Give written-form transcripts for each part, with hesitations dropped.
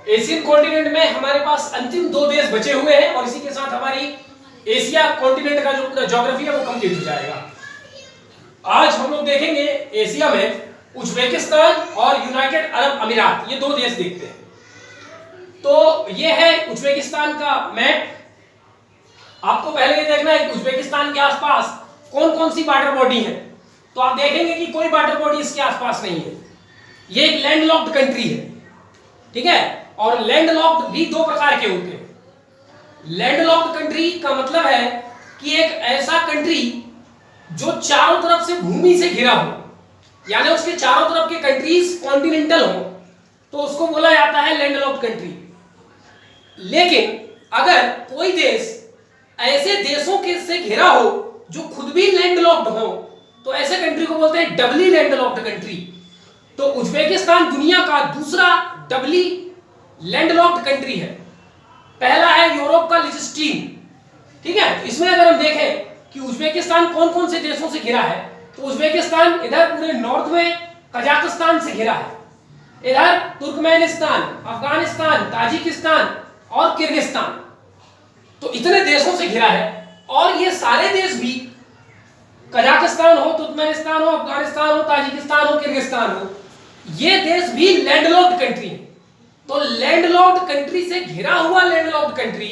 Asian continent में हमारे पास अंतिम 2 देश बचे हुए हैं और इसी के साथ हमारी एशिया कॉन्टिनेंट का जो पूरा ज्योग्राफी है वो कंप्लीट हो जाएगा। आज हम लोग देखेंगे एशिया में उज्बेकिस्तान और यूनाइटेड अरब अमीरात, ये 2 देश देखते हैं। तो ये है उज्बेकिस्तान का मैप। आपको पहले ये देखना है कि उज्बेकिस्तान के आसपास कौन कौन सी वाटर बॉडी है। तो आप देखेंगे कि कोई वाटर बॉडी इसके आसपास नहीं है। ये एक लैंडलॉक्ड कंट्री है, ठीक है। और लैंडलॉक्ड भी 2 प्रकार के होते हैं। लैंडलॉक्ड कंट्री का मतलब है कि एक ऐसा कंट्री जो चारों तरफ से भूमि से घिरा हो, यानी उसके चारों तरफ के कंट्रीज कॉन्टिनेंटल हो, तो उसको बोला जाता है लैंडलॉक्ड कंट्री। लेकिन अगर कोई देश ऐसे देशों के से घिरा हो जो खुद भी लैंडलॉक्ड हो, तो ऐसे कंट्री को बोलते हैं डबली लैंडलॉक्ड कंट्री। तो उज्बेकिस्तान दुनिया का दूसरा डबली लैंडलॉक्ड कंट्री है। पहला है यूरोप का लिechtenstein, ठीक है। इसमें अगर हम देखें कि उज्बेकिस्तान कौन कौन से देशों से घिरा है, तो उज्बेकिस्तान इधर पूरे नॉर्थ में कजाकिस्तान से घिरा है, इधर तुर्कमेनिस्तान, अफगानिस्तान, ताजिकिस्तान और किर्गिस्तान, तो इतने देशों से घिरा है। और ये सारे देश भी, कजाकिस्तान हो, तुर्कमेनिस्तान हो, अफगानिस्तान हो, ताजिकिस्तान हो, किर्गिस्तान हो, ये देश भी लैंडलॉक्ड कंट्री है। तो लैंडलॉक्ड कंट्री से घिरा हुआ लैंडलॉक्ड कंट्री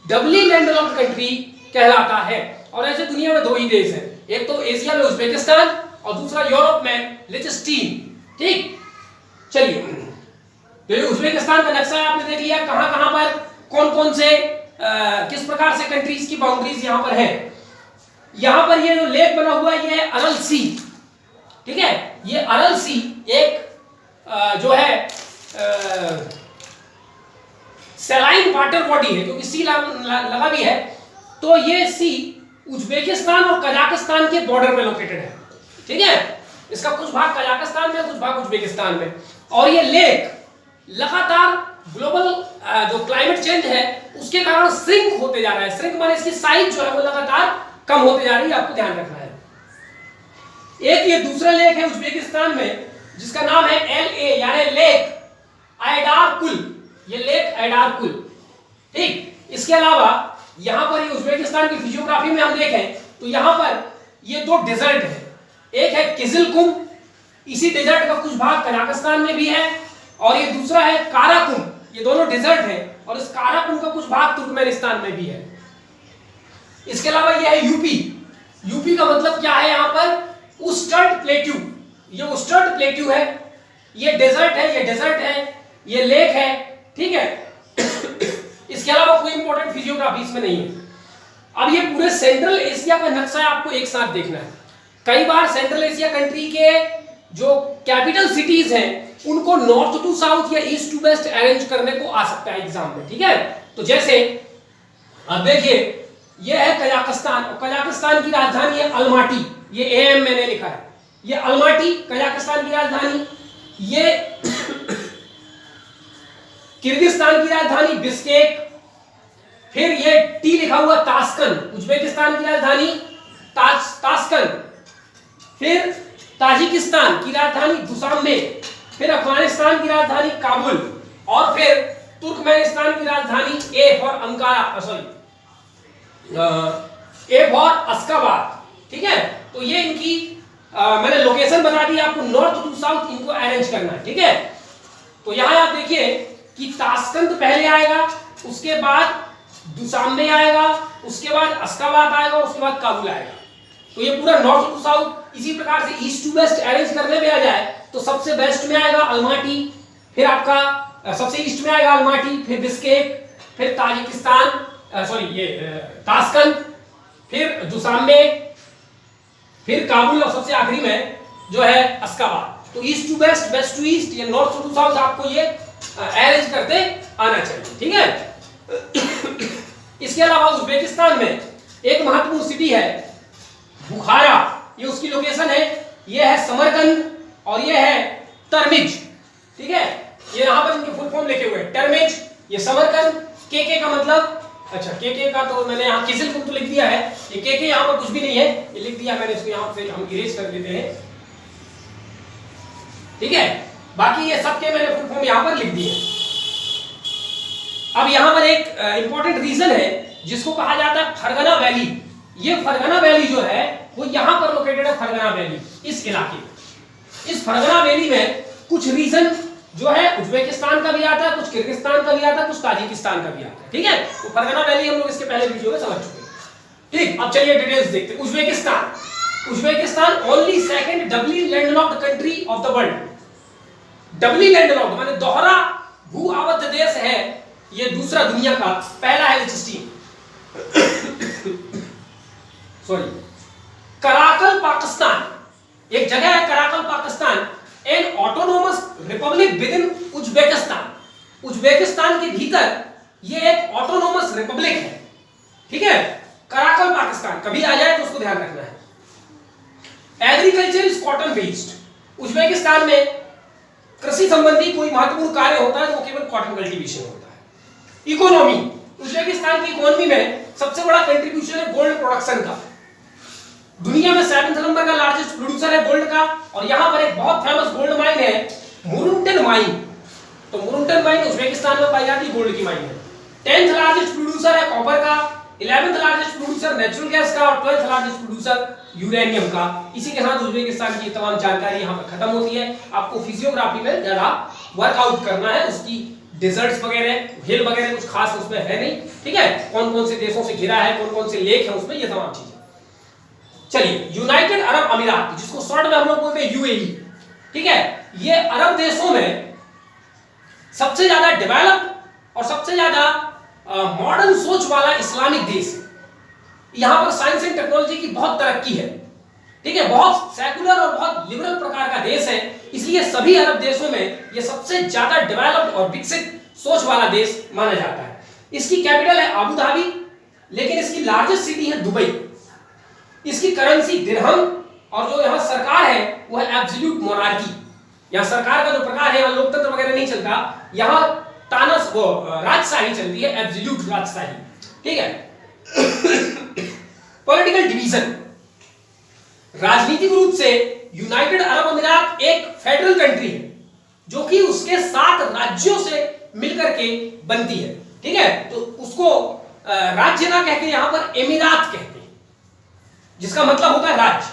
डबली लैंडलॉक्ड कंट्री कहलाता है। और ऐसे दुनिया में 2 ही देश हैं, एक तो एशिया में उज्बेकिस्तान और दूसरा यूरोप में लिechtenstein, ठीक। चलिए, तो ये उज्बेकिस्तान का नक्शा आपने देख लिया, कहां कहां पर कौन कौन से किस प्रकार से कंट्रीज की बाउंड्रीज यहां पर है। यहां पर ये जो लेक बना हुआ है ये है अरल सी, ठीक है। ये अरल सी एक जो है सैलाइन वाटर बॉडी है, क्योंकि सी लगा भी है। तो ये सी उज्बेकिस्तान और कजाकिस्तान के बॉर्डर में लोकेटेड है, ठीक है। इसका कुछ भाग कजाकिस्तान में, कुछ भाग उज्बेकिस्तान में। और ये लेक लगातार ग्लोबल जो क्लाइमेट चेंज है उसके कारण श्रिंक होते जा रहा है। श्रिंक माने इसकी साइज जो है वो लगातार कम होते जा रही है, आपको ध्यान रखना है। एक ये दूसरा लेक है उज्बेकिस्तान में जिसका नाम है LA, यानी लेक आयडारकुल। ये लेक आयडारकुल, ठीक। इसके अलावा यहां पर ये उज्बेकिस्तान की फिजियोग्राफी में हम देखें तो यहां पर ये 2 डेजर्ट है, एक है किजिलकुम, इसी डेजर्ट का कुछ भाग कजाकिस्तान में भी है, और ये दूसरा है काराकुम। ये दोनों डेजर्ट है और इस काराकुम का कुछ भाग तुर्कमेनिस्तान में भी है। इसके अलावा ये है यूपी। यूपी का मतलब क्या है, यहां पर उस्टर्ड प्लेट्यू। ये उस्टर्ड प्लेट्यू है, ये डेजर्ट है, ये डेजर्ट है, ये लेक है, ठीक है। इसके अलावा कोई इंपॉर्टेंट फिजियोग्राफी इसमें नहीं है। अब ये पूरे सेंट्रल एशिया का नक्शा आपको एक साथ देखना है। कई बार सेंट्रल एशिया कंट्री के जो कैपिटल सिटीज हैं उनको नॉर्थ टू साउथ या ईस्ट टू वेस्ट अरेंज करने को आ सकता है एग्जाम में, ठीक है। तो जैसे अब देखिए, ये है कजाकिस्तान, और कजाकिस्तान की राजधानी है अलमाटी। ये AM मैंने लिखा है, ये अलमाटी कजाकिस्तान की राजधानी। ये किर्गिस्तान की राजधानी बिश्केक। फिर ये T लिखा हुआ ताशकंद, उज्बेकिस्तान की राजधानी ताशकंद। फिर ताजिकिस्तान की राजधानी दुशांबे। फिर अफगानिस्तान की राजधानी काबुल, और फिर तुर्कमेनिस्तान की राजधानी A for Ankara, sorry A for Ashgabat, ठीक है। तो ये इनकी मैंने लोकेशन बता दी आपको, नॉर्थ टू साउथ इनको अरेंज करना है, ठीक है। तो यहां आप देखिए कि ताशकंद पहले आएगा, उसके बाद दुशांबे आएगा, उसके बाद अश्गाबाद आएगा, उसके बाद काबुल आएगा। तो ये पूरा नॉर्थ टू साउथ। इसी प्रकार से ईस्ट टू वेस्ट अरेंज करने में आ जाए तो सबसे वेस्ट में आएगा अलमाटी, फिर आपका सबसे ईस्ट में आएगा अलमाटी, फिर बिश्केक, फिर ताजिकिस्तान, सॉरी ये ताशकंद, फिर दुशांबे, फिर काबुल, और सबसे आखिरी में जो है अश्गाबाद। तो east to west, west to east या नॉर्थ टू साउथ आपको ये अरेंज करते आना चाहिए, ठीक है। इसके अलावा उज्बेकिस्तान में एक महत्वपूर्ण सिटी है बुखारा, ये उसकी लोकेशन है। ये है समरकंद और ये है तरमिज, ठीक है। ये यहां पर इनके फुल फॉर्म लिखे हुए हैं, टर्मिज, ये समरकंद। के का मतलब, अच्छा के का तो मैंने यहाँ किजिलकुम तो लिख दिया है, ये के यहाँ पर कुछ भी नहीं है, ये लिख दिया मैंने, इसको यहाँ से हम इरेज कर लेते हैं, ठीक है। बाकी ये सब के मैंने फुल फॉर्म यहाँ पर लिख दिए। अब यहां पर एक इंपॉर्टेंट रीजन है जिसको कहा जाता है फरगना वैली। ये फरगना वैली जो है वो यहां पर लोकेटेड है, फरगना वैली इस इलाके में। इस फरगना वैली में कुछ रीजन जो है उज्बेकिस्तान का भी आता है, कुछ किर्गिस्तान का भी आता है, कुछ ताजिकिस्तान का भी आता है। ठीक है, तो फरगना वैली हम लोग इसके पहले वीडियो में समझ चुके हैं। ठीक, अब चलिए डिटेल्स देखते हैं। Uzbekistan only second doubly landlocked country of the world. Doubly landlocked माने दोहरा भू आबद्ध देश है, ये दूसरा दुनिया का पहला है सॉरी। कराकल पाकिस्तान, एक जगह है Karakalpakstan, an autonomous republic within Uzbekistan. Uzbekistan के भीतर ये एक ऑटोनोमस रिपब्लिक है। ठीक है, कराकल पाकिस्तान कभी आ जाए तो उसको ध्यान रखना है। Agriculture is cotton based. Uzbekistan में कृषि संबंधी कोई महत्वपूर्ण कार्य होता है तो वो केवल कॉटन कल्टीवेशन होता है। इकोनॉमी, उज्बेकिस्तान की इकोनॉमी में सबसे बड़ा कंट्रीब्यूशन है गोल्ड प्रोडक्शन का। दुनिया में 7वें नंबर का लार्जेस्ट प्रोड्यूसर है गोल्ड का, और यहां पर एक बहुत फेमस गोल्ड माइन है मुरुंटन माइन। तो मुरुंटन माइन उज्बेकिस्तान में पाई जाती गोल्ड की माइन है। 10th लार्जेस्ट प्रोड्यूसर है कॉपर का, 11th largest producer natural gas का, और 12th लार्जेस्ट प्रोड्यूसर यूरेनियम का। इसी के साथ उज्बेकिस्तान की तमाम जानकारी यहां पर खत्म होती है। आपको फिजियोग्राफी में ज्यादा वर्कआउट करना है, उसकी डेजर्ट्स वगैरह, हिल वगैरह कुछ खास उसमें है नहीं। ठीक है, कौन कौन से देशों से घिरा है, कौन कौन से लेक है उसमें, ये तमाम चीजें। चलिए, यूनाइटेड अरब अमीरात, जिसको शॉर्ट में हम लोग बोलते हैं यूएई। ठीक है, ये अरब देशों में सबसे ज्यादा डेवलप और सबसे ज्यादा मॉडर्न सोच वाला इस्लामिक देश है। यहां पर साइंस एंड टेक्नोलॉजी की बहुत तरक्की है। ठीक है, बहुत सेकुलर और बहुत लिबरल प्रकार का देश है, इसलिए सभी अरब देशों में यह सबसे ज्यादा डेवलप्ड और विकसित सोच वाला देश माना जाता है। इसकी कैपिटल है अबू धाबी, लेकिन इसकी लार्जेस्ट सिटी है दुबई। इसकी करेंसी दिरहम, और जो यहाँ सरकार है वो है एब्सोल्यूट मोनार्की। यहाँ सरकार का जो प्रकार है, यहाँ लोकतंत्र वगैरह नहीं चलता, यहाँ तानस वो राजशाही चलती है, एब्सोल्यूट राजशाही। ठीक है। पॉलिटिकल डिवीजन, राजनीतिक रूप से यूनाइटेड अरब अमीरात एक फेडरल कंट्री है जो कि उसके 7 राज्यों से मिलकर के बनती है। ठीक है, तो उसको राज्य ना कहकर यहां पर एमिरात कहते हैं, जिसका मतलब होता है राज्य।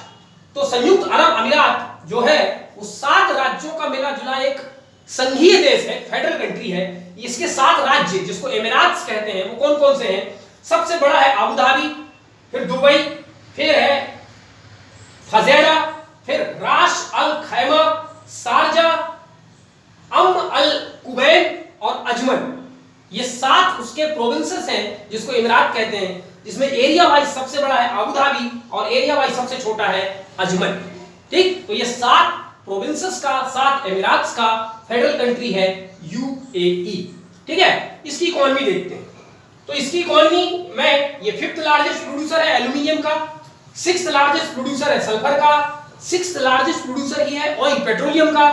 तो संयुक्त अरब अमीरात जो है वो 7 राज्यों का मिला जुला एक संघीय देश है, फेडरल कंट्री है। इसके 7 राज्य जिसको एमिरात्स कहते हैं वो कौन कौन से हैं? सबसे बड़ा है अबू धाबी, फिर दुबई, फिर है फजेरा, फिर राश अल खैमा, शारजा, अल कुबैन और अजमन। ये 7 उसके प्रोविंसेस हैं जिसको इमरात कहते हैं, जिसमें एरिया वाइज सबसे बड़ा है अबू धाबी और एरिया वाइज सबसे छोटा है अजमन। ठीक, तो ये 7 प्रोविंसेस का, 7 एमिरात्स का फेडरल कंट्री है यूएई। ठीक है, इसकी इकोनॉमी देखते हैं। तो इसकी इकोनॉमी में ये 5th लार्जेस्ट प्रोड्यूसर है एल्यूमिनियम का, 6th लार्जेस्ट प्रोड्यूसर है सल्फर का, 6th लार्जेस्ट प्रोड्यूसर ये है ऑयल पेट्रोलियम का,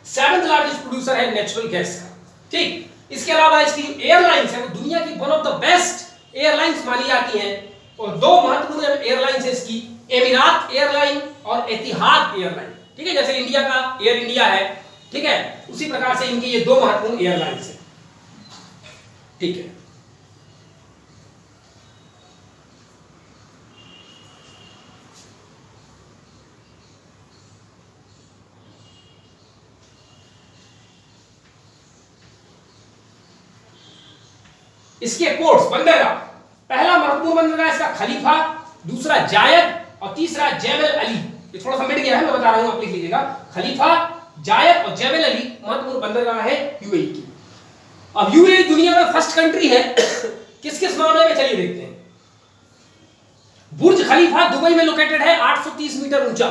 7th लार्जेस्ट प्रोड्यूसर है नेचुरल गैस का। ठीक, इसके अलावा इसकी एयरलाइंस है वो दुनिया की one of the best airlines मानी जाती हैं, और 2 महत्वपूर्ण एयरलाइंस है इसकी, एमिरात एयरलाइन और एतिहाद एयरलाइन। ठीक है, जैसे इंडिया का एयर इंडिया है, ठीक है, उसी प्रकार से इनकी ये 2 महत्वपूर्ण एयरलाइंस है। ठीक है, इसके पोर्ट्स, बंदरगाह, पहला महत्वपूर्ण बंदरगाह इसका खलीफा, दूसरा जायद और तीसरा जैबल अली। ये थोड़ा सा मिट गया है, मैं बता रहा हूं, आप लिख लीजिएगा। खलीफा, जायद और जैबल अली महत्वपूर्ण बंदरगाह है यूएई की। अब यूएई दुनिया में फर्स्ट कंट्री है किस किस मामले में, चलिए देखते हैं। बुर्ज खलीफा दुबई में लोकेटेड है, 830 मीटर ऊंचा।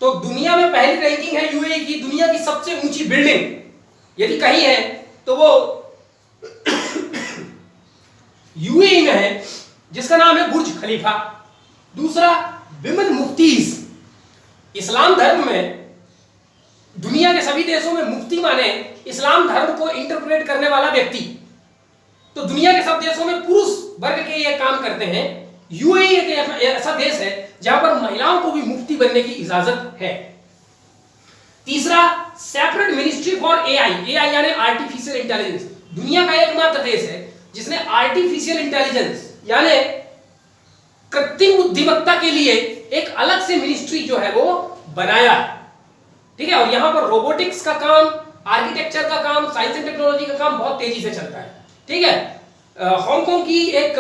तो दुनिया में पहली रैंकिंग है यूएई की, दुनिया की सबसे ऊंची बिल्डिंग यदि कहीं है तो वो यूएई में है, जिसका नाम है बुर्ज खलीफा। दूसरा विमेन मुफ्तीज, इस्लाम धर्म में दुनिया के सभी देशों में मुफ्ती माने इस्लाम धर्म को इंटरप्रेट करने वाला व्यक्ति। तो दुनिया के सब देशों में पुरुष वर्ग के ये काम करते हैं। यूएई एक ऐसा देश है जहां पर महिलाओं को भी मुफ्ती बनने की इजाजत है। तीसरा separate ministry for AI, AI यानी आर्टिफिशियल इंटेलिजेंस। दुनिया का एकमात्र देश है जिसने आर्टिफिशियल इंटेलिजेंस यानी कृत्रिम बुद्धिमत्ता के लिए एक अलग से मिनिस्ट्री जो है वो बनाया है। ठीक है, और यहां पर रोबोटिक्स का काम, आर्किटेक्चर का काम, साइंस एंड टेक्नोलॉजी का काम बहुत तेजी से चलता है। ठीक है, हांगकांग की एक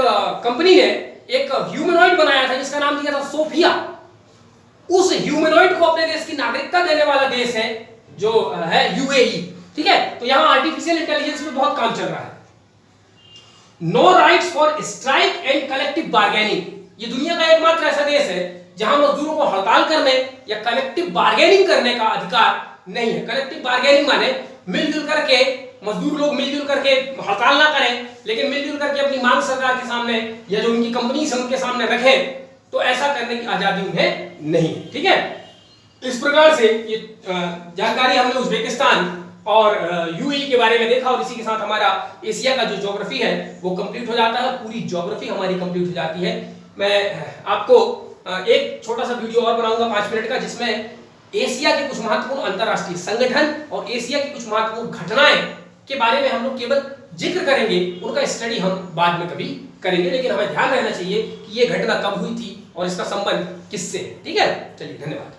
कंपनी ने एक ह्यूमनॉइड बनाया था जिसका नाम दिया था सोफिया। उस ह्यूमनॉइड को अपने देश की नागरिकता देने वाला देश है जो है यूएई। ठीक है, तो यहां आर्टिफिशियल इंटेलिजेंस में बहुत काम चल रहा है। No rights for strike and collective bargaining, ये दुनिया का एकमात्र ऐसा देश है जहां मजदूरों को हड़ताल करने या कलेक्टिव बार्गेनिंग करने का अधिकार नहीं है। कलेक्टिव बार्गेनिंग माने मिलजुल करके मजदूर लोग मिलजुल करके हड़ताल ना करें, लेकिन मिलजुल करके अपनी मांग सरकार के सामने या जो उनकी कंपनी है उनके सामने रखें, तो ऐसा करने की आजादी उन्हें नहीं है। ठीक है, इस प्रकार से ये जानकारी हमने उज्बेकिस्तान और यूएई के बारे में देखा, और इसी के साथ हमारा एशिया का जो ज्योग्राफी है वो कंप्लीट हो जाता है, पूरी ज्योग्राफी हमारी कंप्लीट हो जाती है। मैं आपको एक छोटा सा वीडियो और बनाऊंगा 5 मिनट का, जिसमें एशिया के कुछ महत्वपूर्ण अंतरराष्ट्रीय संगठन और एशिया की कुछ महत्वपूर्ण घटनाएं के बारे में हम लोग केवल जिक्र करेंगे, उनका स्टडी हम बाद में कभी करेंगे, लेकिन हमें ध्यान रहना चाहिए कि ये घटना कब हुई थी और इसका संबंध किससे है। ठीक है, चलिए धन्यवाद।